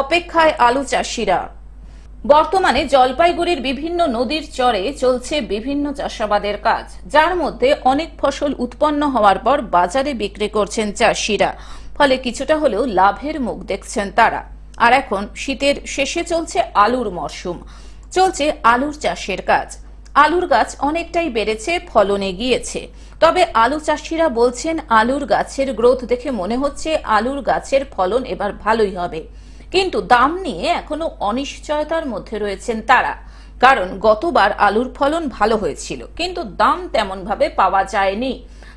অপেক্ষায় আলু চাষিরা। বর্তমানে জলপাইগুড়ির বিভিন্ন নদীর চরে চলছে বিভিন্ন চাষাবাদের কাজ, যার মধ্যে অনেক ফসল উৎপন্ন হওয়ার পর বাজারে বিক্রি করছেন চাষিরা, ফলে কিছুটা হলেও লাভের মুখ দেখছেন তারা। আর এখন শীতের শেষে চলছে আলুর মরশুম, চলছে আলুর চাষের কাজ। আলুর গাছ অনেকটাই বেড়েছে, ফলনে গিয়েছে। তবে আলু চাষিরা বলছেন আলুর গাছের গ্রোথ দেখে মনে হচ্ছে আলুর গাছের ফলন এবার ভালোই হবে, কিন্তু দাম নিয়ে এখনো অনিশ্চয়তার মধ্যে রয়েছেন তারা। কারণ গতবার আলুর ফলন ভালো হয়েছিল, কিন্তু দাম তেমন ভাবে পাওয়া যায়নি।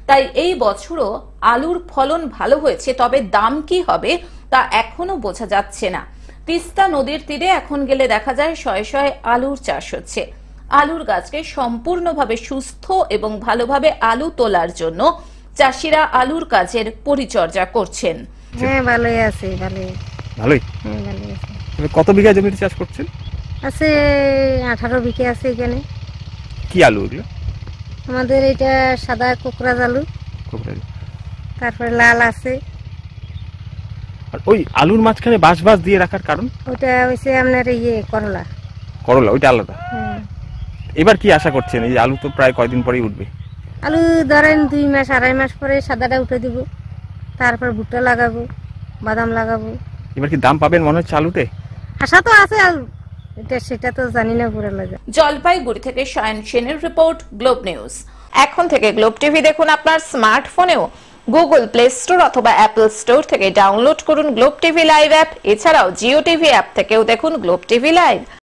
তাই এই বছরও আলুর ফলন ভালো হয়েছে, তবে দাম কি হবে তা এখনো বোঝা যাচ্ছে না। তিস্তা নদীর তীরে এখন গেলে দেখা যায় শয়ে শয়ে আলুর চাষ হচ্ছে। আলুর গাছকে সম্পূর্ণভাবে সুস্থ এবং ভালোভাবে আলু তোলার জন্য চাষিরা আলুর কাজের পরিচর্যা করছেন। হ্যাঁ, ভালোই আছে, ভালোই। হ্যাঁ, ভালোই আছে। কত বিঘা জমিতে চাষ করছেন? আছে 18 বিঘে আছে এখানে। কি আলু এগুলো? আমাদের এটা সাদা কোকরাজ আলু, কোকরাজ। তারপরে লাল আছে। আর ওই আলুর মাঝখানে বাঁশ দিয়ে রাখার কারণ? ওটা হইছে আপনার করলা। করলা, ওইটা আলাদা। হ্যাঁ। এবার কি আশা করছেন? এই আলু তো প্রায় কয়দিন পরেই উঠবে। আলু ধরেন 2 মাস 2.5 মাস পরে সাদাটা উঠে দিব, তারপর ভুট্টা লাগাবো, বাদাম লাগাবো। এবার কি দাম পাবেন মনে হচ্ছে আলুতে? আশা তো আছে, সেটা তো জানি না পুরো লাগা। জলপাইগুড়ি থেকে সায়ন সেনের রিপোর্ট, গ্লোব নিউজ। এখন থেকে গ্লোব টিভি দেখুন আপনার স্মার্টফোনেও। গুগল প্লে স্টোর অথবা অ্যাপল স্টোর থেকে ডাউনলোড করুন গ্লোব টিভি লাইভ অ্যাপ। এছাড়াও জিও টিভি অ্যাপ থেকেও দেখুন গ্লোব টিভি লাইভ।